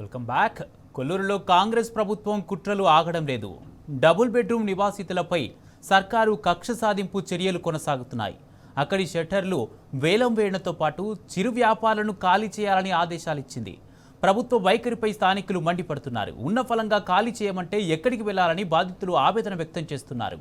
Welcome back. కొల్లూరులో Congress ప్రభుత్వం కుట్రలు ఆగడం లేదు. డబుల్ బెడ్రూమ్ నివాసితులపై సర్కారు కక్ష సాధింపు చర్యలు కొనసాగుతున్నాయి. అక్కడి షట్టర్లు వేలం వేయడంతో పాటు చిరు వ్యాపారాలను ఖాళీ చేయాలని ఆదేశాలిచ్చింది. ప్రభుత్వ వైఖరిపై స్థానికులు మండిపడుతున్నారు. ఉన్న ఫలంగా ఖాళీ చేయమంటే ఎక్కడికి వెళ్లాలని బాధితులు ఆవేదన వ్యక్తం చేస్తున్నారు.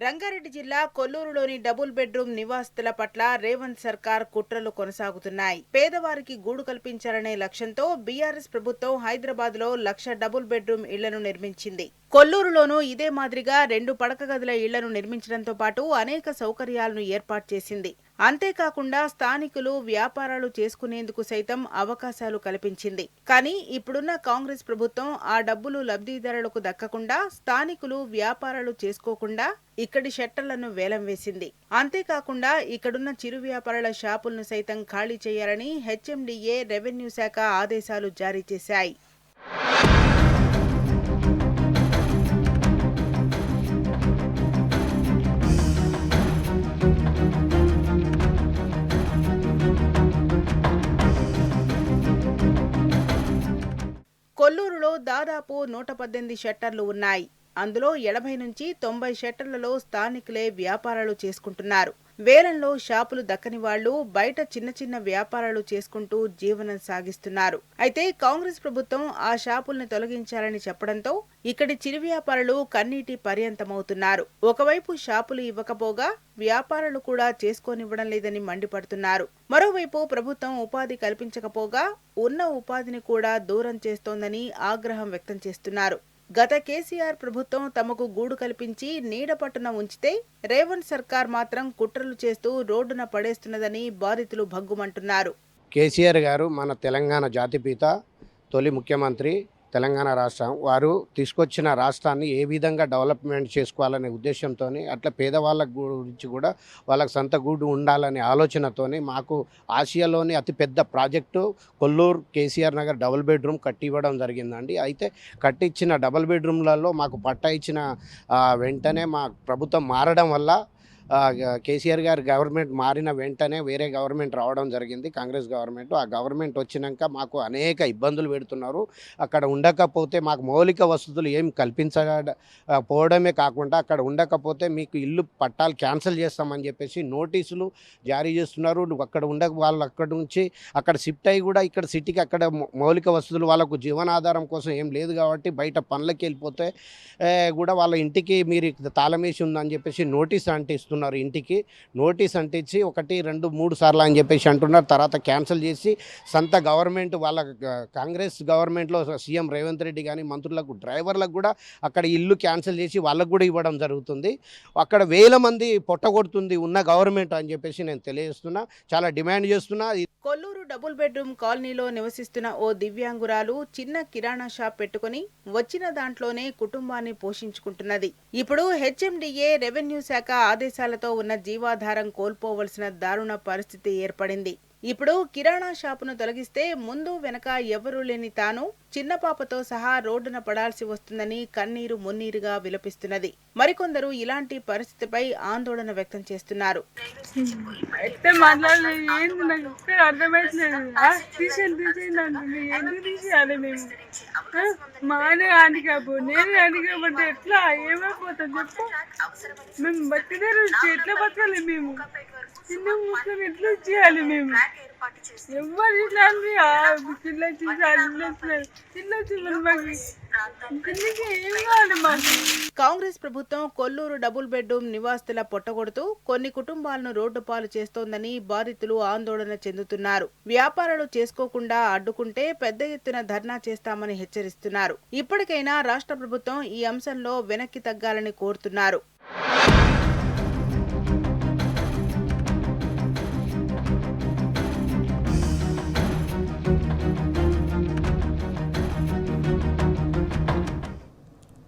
రంగారెడ్డి జిల్లా కొల్లూరులోని డబుల్ బెడ్రూమ్ నివాసితుల పట్ల రేవంత్ సర్కార్ కుట్రలు కొనసాగుతున్నాయి. పేదవారికి గూడు కల్పించాలనే లక్ష్యంతో బీఆర్ఎస్ ప్రభుత్వం హైదరాబాద్ లో 1,00,000 డబుల్ బెడ్రూమ్ ఇళ్లను నిర్మించింది. కొల్లూరులోనూ ఇదే మాదిరిగా 2 పడక గదుల ఇళ్లను నిర్మించడంతో పాటు అనేక సౌకర్యాలను ఏర్పాటు చేసింది. అంతేకాకుండా స్థానికులు వ్యాపారాలు చేసుకునేందుకు సైతం అవకాశాలు కల్పించింది. కానీ ఇప్పుడున్న కాంగ్రెస్ ప్రభుత్వం ఆ డబ్బులు లబ్ధిదారులకు దక్కకుండా స్థానికులు వ్యాపారాలు చేసుకోకుండా ఇక్కడి షట్టర్లను వేలం వేసింది. అంతేకాకుండా ఇక్కడున్న చిరు వ్యాపారాల షాపులను సైతం ఖాళీ చేయాలని హెచ్ఎండిఏ రెవెన్యూ శాఖ ఆదేశాలు జారీ చేశాయి. కొల్లూరులో దాదాపు 118 షట్టర్లు ఉన్నాయి. అందులో 80 నుంచి 90 షట్టర్లలో స్థానికులే వ్యాపారాలు చేసుకుంటున్నారు. వేలంలో షాపులు దక్కని వాళ్లు బయట చిన్న చిన్న వ్యాపారాలు చేసుకుంటూ జీవనం సాగిస్తున్నారు. అయితే కాంగ్రెస్ ప్రభుత్వం ఆ షాపుల్ని తొలగించాలని చెప్పడంతో ఇక్కడి చిరు వ్యాపారులు కన్నీటి పర్యంతమవుతున్నారు. ఒకవైపు షాపులు ఇవ్వకపోగా వ్యాపారాలు కూడా చేసుకోనివ్వడం లేదని మండిపడుతున్నారు. మరోవైపు ప్రభుత్వం ఉపాధి కల్పించకపోగా ఉన్న ఉపాధిని కూడా దూరం చేస్తోందని ఆగ్రహం వ్యక్తం చేస్తున్నారు. గత కేసీఆర్ ప్రభుత్వం తమకు గూడు కల్పించి నీడ పట్టున ఉంచితే రేవంత్ సర్కార్ మాత్రం కుట్రలు చేస్తూ రోడ్డున పడేస్తున్నదని బాధితులు భగ్గుమంటున్నారు. కేసీఆర్ గారు మన తెలంగాణ జాతిపిత, తొలి ముఖ్యమంత్రి, తెలంగాణ రాష్ట్రం వారు తీసుకొచ్చిన రాష్ట్రాన్ని ఏ విధంగా డెవలప్మెంట్ చేసుకోవాలనే ఉద్దేశంతో అట్లా పేదవాళ్ళ గురించి కూడా వాళ్ళకి సొంత గూడు ఉండాలనే ఆలోచనతో మాకు ఆసియాలోని అతిపెద్ద project Kollur KCR Nagar double bedroom కట్టి ఇవ్వడం జరిగిందండి. అయితే కట్టించిన డబుల్ బెడ్రూమ్లలో మాకు పట్టా ఇచ్చిన వెంటనే మా ప్రభుత్వం మారడం వల్ల కేసీఆర్ గారు గవర్నమెంట్ మారిన వెంటనే వేరే గవర్నమెంట్ రావడం జరిగింది, కాంగ్రెస్ గవర్నమెంట్. ఆ గవర్నమెంట్ వచ్చినాక మాకు అనేక ఇబ్బందులు పెడుతున్నారు. అక్కడ ఉండకపోతే మాకు మౌలిక వసతులు ఏం కల్పించకపోవడమే కాకుండా అక్కడ ఉండకపోతే మీకు ఇల్లు పట్టాలు క్యాన్సిల్ చేస్తామని చెప్పేసి నోటీసులు జారీ చేస్తున్నారు. అక్కడ వాళ్ళు అక్కడి నుంచి అక్కడ షిఫ్ట్ అయ్యి కూడా ఇక్కడ సిటీకి అక్కడ మౌలిక వసతులు వాళ్ళకు జీవనాధారం కోసం ఏం లేదు కాబట్టి బయట పనులకి వెళ్ళిపోతే కూడా వాళ్ళ ఇంటికి మీరు తాళం వేసి ఉందని చెప్పేసి నోటీస్ అంటిస్తున్నారు. ఇంటికి నోటీస్ అంటించి 1, 2, 3 సార్లు అని చెప్పేసి అంటున్నారు. తర్వాత క్యాన్సిల్ చేసి సొంత గవర్నమెంట్ వాళ్ళ కాంగ్రెస్ గవర్నమెంట్లో సీఎం రేవంత్ రెడ్డి కానీ మంత్రులకు డ్రైవర్లకు కూడా అక్కడ ఇల్లు క్యాన్సిల్ చేసి వాళ్ళకు కూడా ఇవ్వడం జరుగుతుంది. అక్కడ వేల మంది పొట్టగొడుతుంది ఉన్న గవర్నమెంట్ అని చెప్పేసి నేను తెలియజేస్తున్నా, చాలా డిమాండ్ చేస్తున్నా. కొల్లూరు డబుల్ బెడ్రూమ్ కాలనీలో నివసిస్తున్న ఓ దివ్యాంగురాలు చిన్న కిరాణా షాప్ పెట్టుకుని వచ్చిన దాంట్లోనే కుటుంబాన్ని పోషించుకుంటున్నది. ఇప్పుడు హెచ్ఎండిఏ రెవెన్యూ శాఖ ఆదేశాలతో ఉన్న జీవాధారం కోల్పోవలసిన దారుణ పరిస్థితి ఏర్పడింది. ఇప్పుడు కిరాణా షాపును తొలగిస్తే ముందు వెనక ఎవరూ లేని తాను చిన్న పాపతో సహా రోడ్డున పడాల్సి వస్తుందని కన్నీరు మున్నీరుగా విలపిస్తున్నది. మరికొందరు ఇలాంటి పరిస్థితిపై ఆందోళన వ్యక్తం చేస్తున్నారు. ఎట్లా చేయాలి మేము? ఎవరు కాంగ్రెస్ ప్రభుత్వం కొల్లూరు డబుల్ బెడ్రూమ్ నివాసితుల పొట్టగొడుతూ కొన్ని కుటుంబాలను రోడ్డు పాలు చేస్తోందని బాధితులు ఆందోళన చెందుతున్నారు. వ్యాపారాలు చేసుకోకుండా అడ్డుకుంటే పెద్ద ఎత్తున ధర్నా చేస్తామని హెచ్చరిస్తున్నారు. ఇప్పటికైనా రాష్ట్ర ప్రభుత్వం ఈ అంశంలో వెనక్కి తగ్గాలని కోరుతున్నారు.